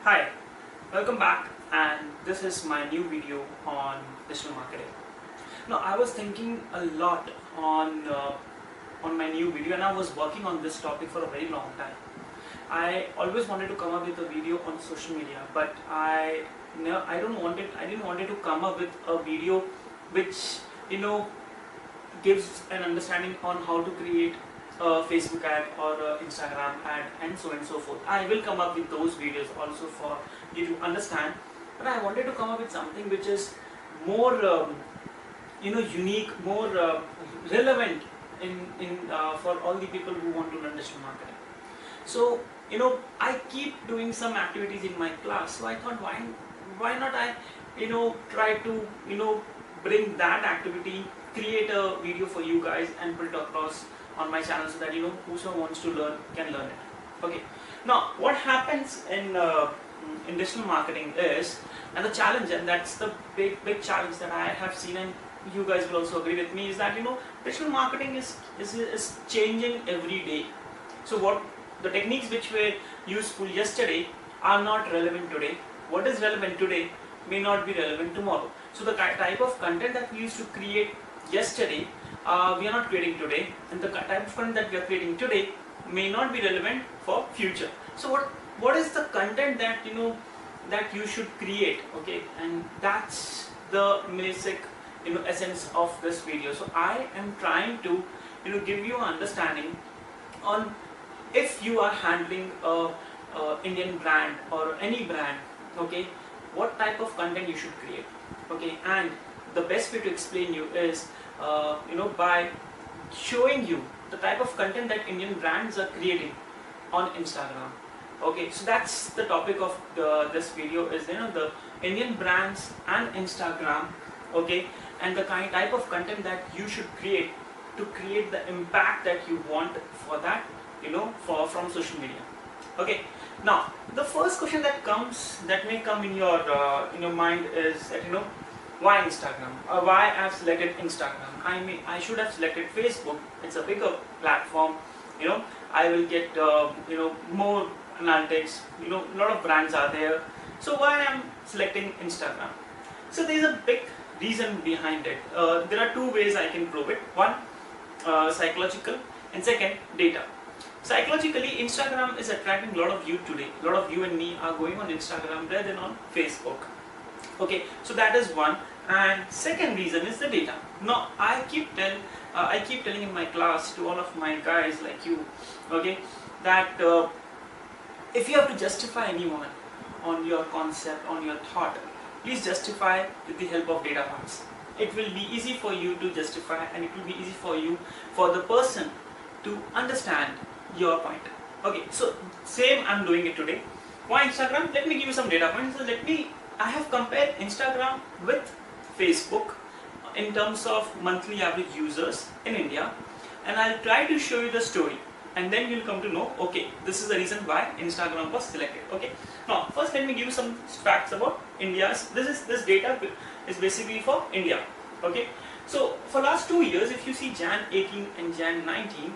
Hi, welcome back, and this is my new video on digital marketing. Now, I was thinking a lot on my new video, and I was working on this topic for a very long time. I always wanted to come up with a video on social media, but I didn't want it to come up with a video which you know gives an understanding on how to create a Facebook ad or a Instagram ad and so on and so forth. I will come up with those videos also for you to understand, but I wanted to come up with something which is more unique, more relevant in for all the people who want to learn digital marketing. So I keep doing some activities in my class, so I thought why not I try to bring that activity, create a video for you guys and put it across on my channel so that whosoever wants to learn can learn it. Okay, now what happens in digital marketing is, and the challenge, and that's the big challenge that I have seen, and you guys will also agree with me, is that digital marketing is changing every day. So what the techniques which were useful yesterday are not relevant today. What is relevant today may not be relevant tomorrow. So the type of content that we used to create yesterday, we are not creating today, and the type of content that we are creating today may not be relevant for future. So what is the content that that you should create? Okay, and that's the basic essence of this video. So I am trying to give you an understanding on, if you are handling a Indian brand or any brand, okay, what type of content you should create. Okay, and the best way to explain you is by showing you the type of content that Indian brands are creating on Instagram. Okay, so that's the topic of this video, is the Indian brands and Instagram. Okay, and the type of content that you should create to create the impact that you want for that from social media. Okay, now the first question that may come in your mind is that why Instagram? Why I've selected Instagram? I should have selected Facebook. It's a bigger platform. I will get more analytics. A lot of brands are there. So why I'm selecting Instagram? So there's a big reason behind it. There are two ways I can prove it. One, psychological, and second, data. Psychologically, Instagram is attracting a lot of you today. A lot of you and me are going on Instagram rather than on Facebook. Okay, so that is one. And second reason is the data. Now I keep telling in my class to all of my guys like you, okay, that if you have to justify anyone on your concept, on your thought, please justify with the help of data points. It will be easy for you to justify, and it will be easy for the person to understand your point. Okay, so same I'm doing it today. Why Instagram? Let me give you some data points. So I have compared Instagram with Facebook in terms of monthly average users in India, and I'll try to show you the story, and then you'll come to know, okay, this is the reason why Instagram was selected. Okay, now first let me give you some facts about India's. This data is basically for India. Okay, so for last 2 years, if you see Jan 18 and Jan 19,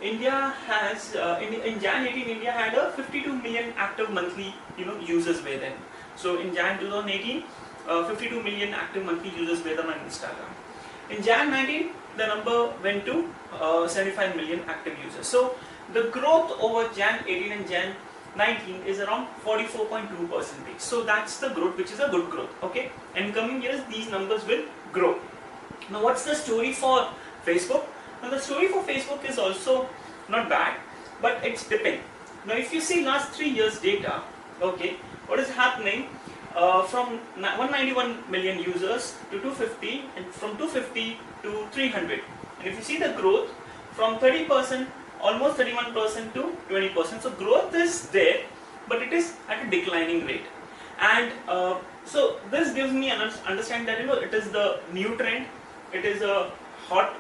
India has in Jan 18 India had a 52 million active monthly users were there. So in Jan 2018, 52 million active monthly users were there on Instagram. In Jan 19, the number went to 75 million active users. So the growth over Jan 18 and Jan 19 is around 44.2%. So that's the growth, which is a good growth. Okay, and coming years these numbers will grow. Now what's the story for Facebook? Now the story for Facebook is also not bad, but it's dipping. Now if you see last 3 years data, okay, what is happening? From 191 million users to 250, and from 250 to 300. And if you see the growth from 30%, almost 31% to 20%. So growth is there, but it is at a declining rate. And so this gives me an understanding that it is the new trend. It is a hot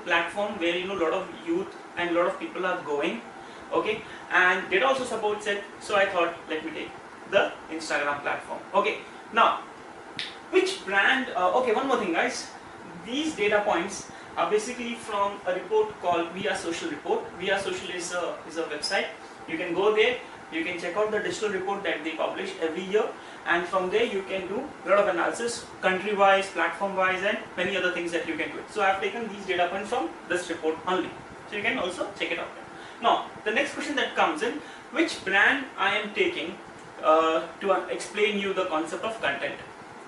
platform where a lot of youth and a lot of people are going. Okay, and it also supports it. So I thought, let me take the Instagram platform. Okay, now which brand? Okay, one more thing, guys. These data points are basically from a report called We Are Social report. We Are Social is a website. You can go there You can check out the digital report that they publish every year, and from there you can do a lot of analysis, country-wise, platform-wise, and many other things that you can do it. So I have taken these data points from this report only. So you can also check it out. Now, the next question that comes in, which brand I am taking to explain you the concept of content.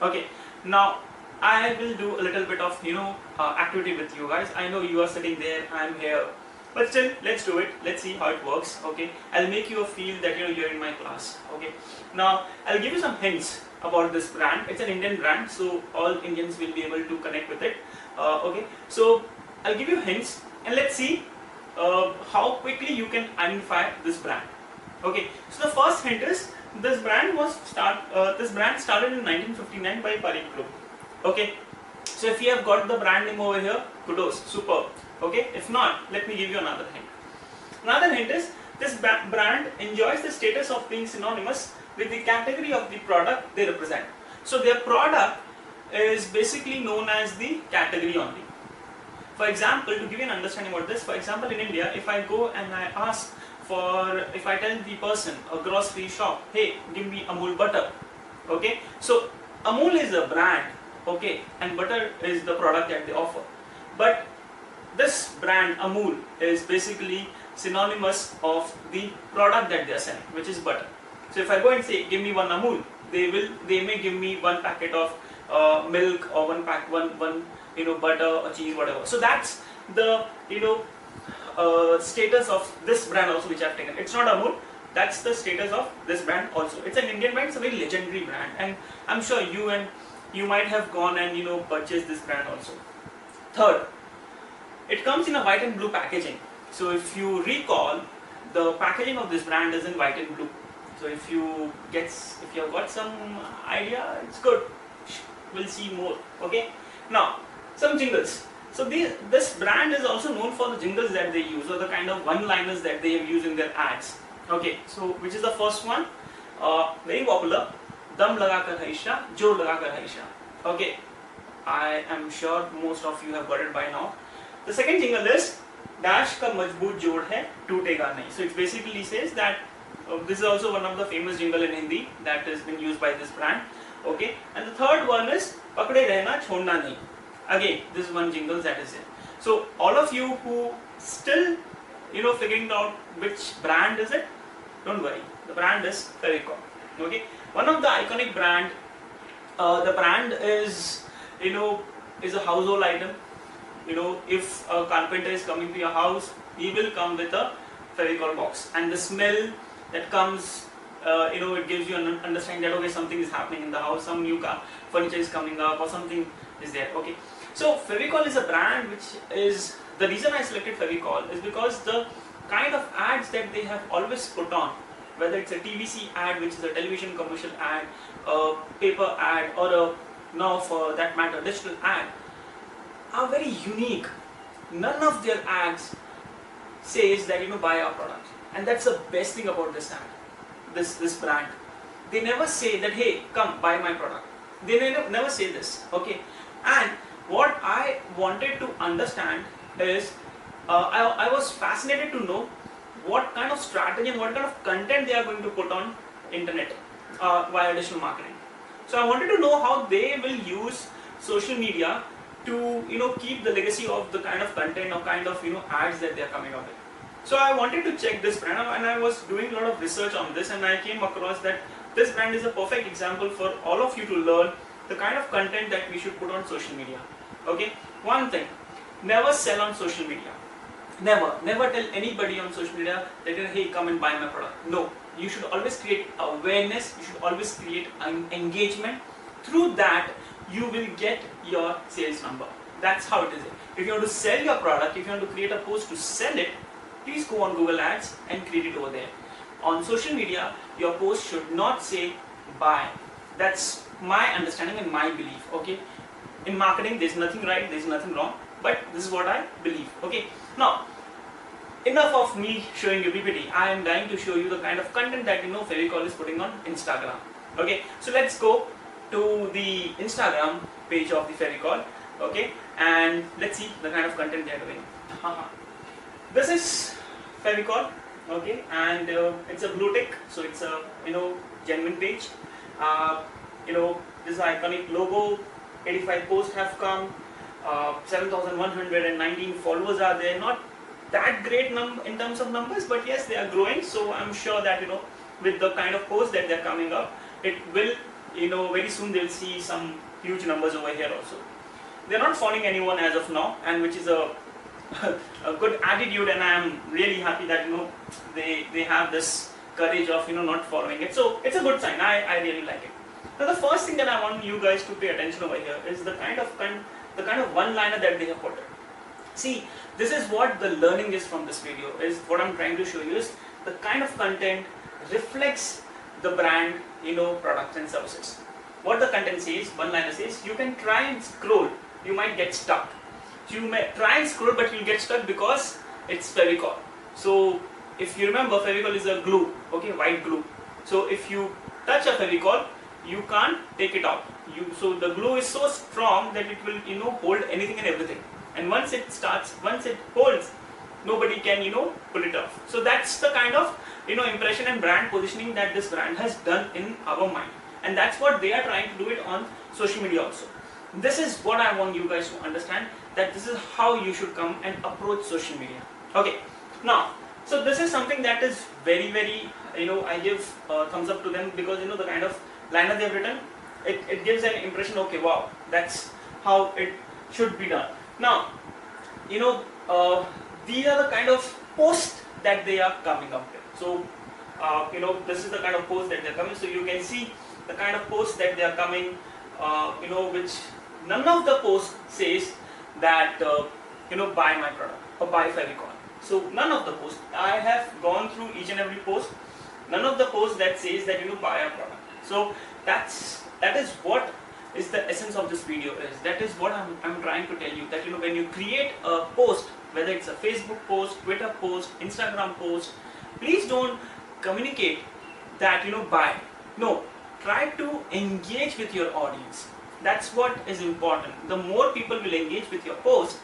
Okay, now I will do a little bit of activity with you guys. I know you are sitting there, I am here, but still, let's do it. Let's see how it works. Okay, I'll make you feel that you're in my class. Okay, now I'll give you some hints about this brand. It's an Indian brand, so all Indians will be able to connect with it. Okay, so I'll give you hints, and let's see how quickly you can identify this brand. Okay, so the first hint is this brand started in 1959 by Parikh Group. Okay, so if you have got the brand name over here, kudos, superb. Okay, if not, let me give you another hint. Another hint is this brand enjoys the status of being synonymous with the category of the product they represent. So their product is basically known as the category only. For example, to give you an understanding about this, for example, in India, if I go and I ask if I tell the person, a grocery shop, hey, give me Amul butter. Okay, so Amul is a brand, okay, and butter is the product that they offer. But this brand Amul is basically synonymous of the product that they are selling, which is butter. So if I go and say, give me one Amul, they may give me one packet of milk or one butter or cheese, whatever. So that's the status of this brand also, which I've taken. It's not Amul, that's the status of this brand also. It's an Indian brand, it's a very legendary brand, and I'm sure you might have gone and purchased this brand also. Third, it comes in a white and blue packaging. So if you recall, the packaging of this brand is in white and blue. So if you have got some idea, it's good. We'll see more. Okay. Now, some jingles. So this brand is also known for the jingles that they use, or the kind of one-liners that they have used in their ads. Okay, so which is the first one? Very popular. Dam laga kar haisha, jod laga kar haisha. Okay, I am sure most of you have got it by now. The second jingle is Dash ka majboot jod hai, tootega nahi. So it basically says that this is also one of the famous jingle in Hindi that has been used by this brand. Okay, and the third one is Pakde rehna chhodna nahi. Again, this is one jingle that is there. So all of you who still figuring out which brand is it, don't worry, the brand is Fevicol. Okay, one of the iconic brand. The brand is is a household item. If a carpenter is coming to your house, he will come with a Fevicol box, and the smell that comes, it gives you an understanding that okay, something is happening in the house, some new furniture is coming up, or something is there. Okay, so Fevicol is a brand which is, the reason I selected Fevicol is because the kind of ads that they have always put on, whether it's a TVC ad, which is a television commercial ad, a paper ad, or now for that matter digital ad, are very unique. None of their ads says that buy our product, and that's the best thing about this ad, this brand. They never say that hey, come buy my product. They never say this. Okay, and what I wanted to understand is I was fascinated to know what kind of strategy and what kind of content they are going to put on internet via digital marketing. So I wanted to know how they will use social media to keep the legacy of the kind of content or kind of ads that they are coming up with. So I wanted to check this brand, and I was doing a lot of research on this, and I came across that this brand is a perfect example for all of you to learn the kind of content that we should put on social media. Okay, one thing, never sell on social media. Never tell anybody on social media that hey, come and buy my product. No, you should always create awareness, you should always create engagement. Through that, you will get your sales number. That's how it is. If you want to sell your product, if you want to create a post to sell it, please go on Google Ads and create it over there. On social media, your post should not say buy. That's my understanding and my belief. Okay, in marketing, there's nothing right, there's nothing wrong, but this is what I believe. Okay, now enough of me showing you PPT. I am dying to show you the kind of content that Fevicol is putting on Instagram. Okay, so let's go to the Instagram page of the Fevicol. Okay, and let's see the kind of content they are doing. This is Fevicol. okay, and it's a blue tick, so it's a genuine page. This iconic logo, 85 posts have come, 7,119 followers are there. Not that great in terms of numbers, but yes, they are growing. So I'm sure that with the kind of posts that they're coming up, it will very soon they'll see some huge numbers over here also. They're not following anyone as of now, and which is a a good attitude, and I am really happy that they have this courage of not following it. So it's a good sign. I really like it. Now the first thing that I want you guys to pay attention over here is the kind of one-liner that they have put. See, this is what the learning is from this video. Is what I'm trying to show you is the kind of content reflects the brand, products and services. What the content says, one-liner says, you can try and scroll, you might get stuck. You may try and scroll, but you'll get stuck because it's Fevicol. So if you remember, Fevicol is a glue, okay, white glue. So if you touch a Fevicol, you can't take it out. So the glue is so strong that it will hold anything and everything. And once it holds, nobody can pull it off. So that's the kind of impression and brand positioning that this brand has done in our mind, and that's what they are trying to do it on social media also. This is what I want you guys to understand, that this is how you should come and approach social media. Okay, now, so this is something that is very, very, I give thumbs up to them, because the kind of liner they have written, it gives an impression, okay, wow, that's how it should be done. Now, these are the kind of posts that they are coming up with. So, this is the kind of post that they are coming. So you can see the kind of posts that they are coming, which none of the posts says that buy my product or buy Fevicol. So none of the posts. I have gone through each and every post. None of the posts that says that buy a product. So that is what is the essence of this video is. That is what I'm trying to tell you, that when you create a post, whether it's a Facebook post, Twitter post, Instagram post, please don't communicate that buy. No, try to engage with your audience. That's what is important. The more people will engage with your post,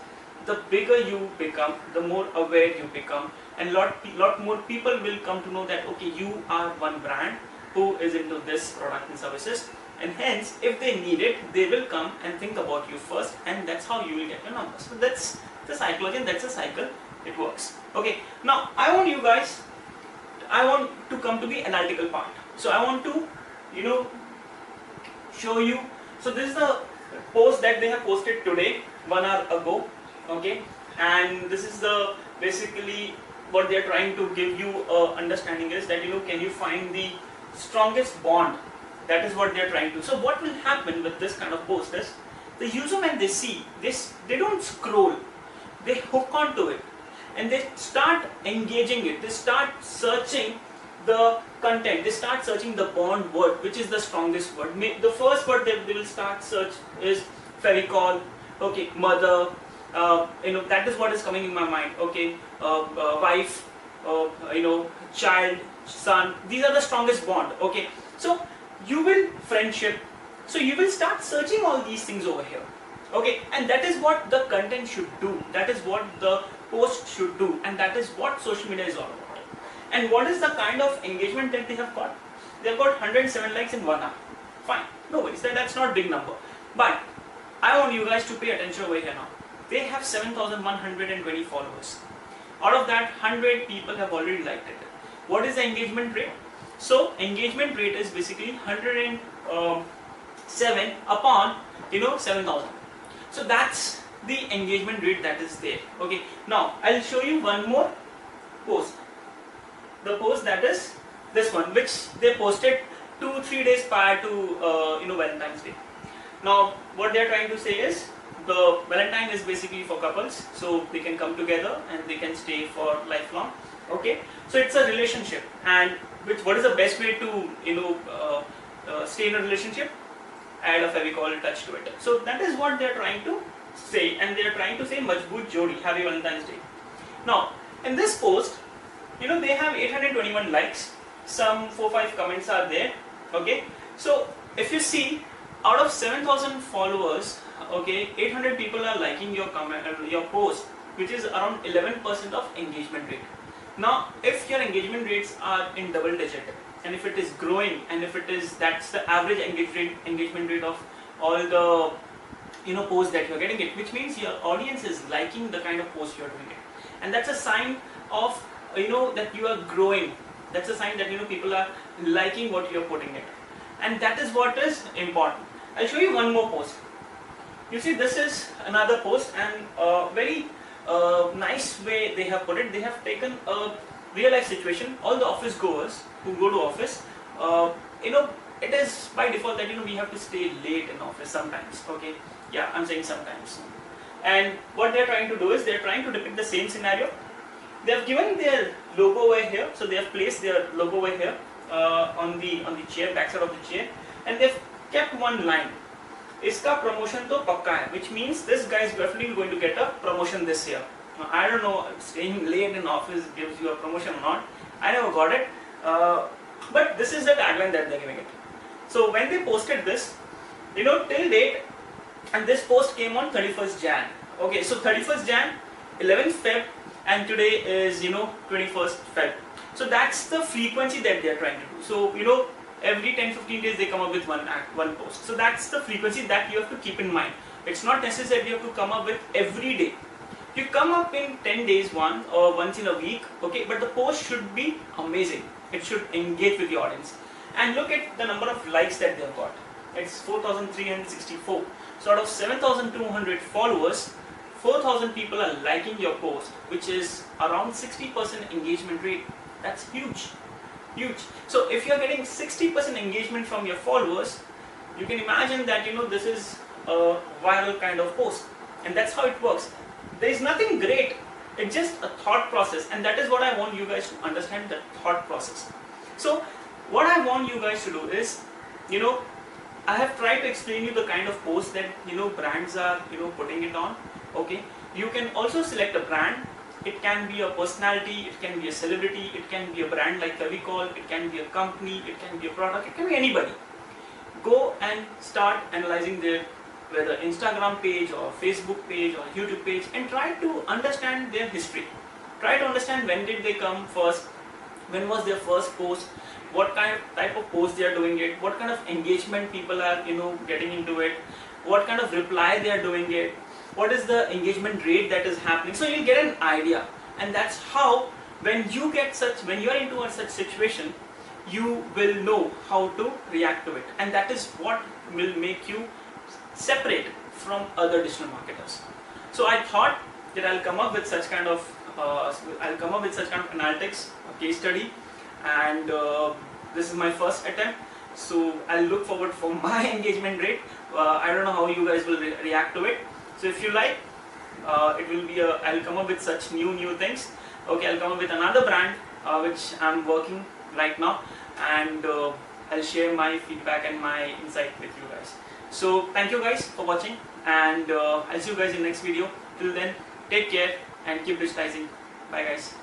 the bigger you become, the more aware you become, and lot more people will come to know that okay, you are one brand who is into this product and services, and hence if they need it, they will come and think about you first, and that's how you will get your numbers. So that's the psychology, and that's a cycle. It works. Okay, now I want to come to the analytical part. So I want to show you. So this is the post that they have posted today, 1 hour ago, okay, and this is the basically what they are trying to give you understanding is that can you find the strongest bond. That is what they are trying to. So what will happen with this kind of post is, the user, when they see this, they don't scroll, they hook onto it, and they start engaging it. They start searching the content, they start searching the bond word, which is the strongest word. The first word that they will start search is Fevicol, okay, mother, that is what is coming in my mind, okay, wife, child, son. These are the strongest bond, okay. So you will friendship, so you will start searching all these things over here, okay, and that is what the content should do, that is what the post should do, and that is what social media is all about. And what is the kind of engagement that they have got? They have got 107 likes in 1 hour. Fine, no worries, that's not a big number. But I want you guys to pay attention over here now. They have 7,120 followers. Out of that, 100 people have already liked it. What is the engagement rate? So engagement rate is basically 107 upon 7,000. So that's the engagement rate that is there. Okay. Now I'll show you one more post. The post that is this one, which they posted 2-3 days prior to Valentine's Day. Now what they are trying to say is, the Valentine is basically for couples, so they can come together and they can stay for lifelong. Okay, so it's a relationship, and what is the best way to stay in a relationship? Add a Fevicol touch to it. So that is what they are trying to say, and they are trying to say Majboot Jodi, Happy Valentine's Day. Now in this post, they have 821 likes, some 4-5 comments are there. Okay, so if you see, out of 7,000 followers, okay, 800 people are liking your comment, your post, which is around 11% of engagement rate. Now, if your engagement rates are in double digit, and if it is growing, and if it is, that's the average engagement rate of all the posts that you're getting it, which means your audience is liking the kind of post you're doing it, and that's a sign of that you are growing. That's a sign that people are liking what you're putting it, and that is what is important. I'll show you one more post. You see, this is another post, and very nice way they have put it. They have taken a real life situation. All the office goers who go to office, it is by default that we have to stay late in office sometimes. Okay, yeah, I'm saying sometimes. And what they're trying to do is they're trying to depict the same scenario. They have given their logo over here, so they have placed their logo over here on the chair, backside of the chair, and they've kept one line. Iska promotion to pakka hai, which means this guy is definitely going to get a promotion this year. Now, I don't know if staying late in office gives you a promotion or not. I never got it, but this is the tagline that they're giving it. So when they posted this, till date, and this post came on 31st Jan. Okay, so 31st Jan, 11th Feb, and today is 21st Feb. So that's the frequency that they are trying to do. So every 10-15 days they come up with one post. So that's the frequency that you have to keep in mind. It's not necessary you have to come up with every day. You come up in 10 days once in a week, okay, but the post should be amazing. It should engage with the audience. And look at the number of likes that they've got. It's 4,364. So out of 7,200 followers, 4,000 people are liking your post, which is around 60% engagement rate. That's huge. Huge. So if you're getting 60% engagement from your followers, you can imagine that this is a viral kind of post, and that's how it works. There is nothing great. It's just a thought process, and that is what I want you guys to understand, the thought process. So what I want you guys to do is, I have tried to explain you the kind of post that brands are putting it on. Okay, you can also select a brand. It can be a personality, it can be a celebrity, it can be a brand like Fevicol, it can be a company, it can be a product, it can be anybody. Go and start analyzing their whether Instagram page or Facebook page or YouTube page, and try to understand their history. Try to understand when did they come first, when was their first post, what type of post they are doing it, what kind of engagement people are getting into it, what kind of reply they are doing it, what is the engagement rate that is happening. So you'll get an idea, and that's how when you are into a such situation, you will know how to react to it, and that is what will make you separate from other digital marketers. So I thought that I'll come up with such kind of analytics, a case study, and this is my first attempt. So I'll look forward for my engagement rate. I don't know how you guys will react to it. So if you like, it will be I'll come up with such new things. Okay, I'll come up with another brand which I'm working right now, and I'll share my feedback and my insight with you guys. So thank you guys for watching, and I'll see you guys in the next video. Till then, take care and keep digitizing. Bye guys.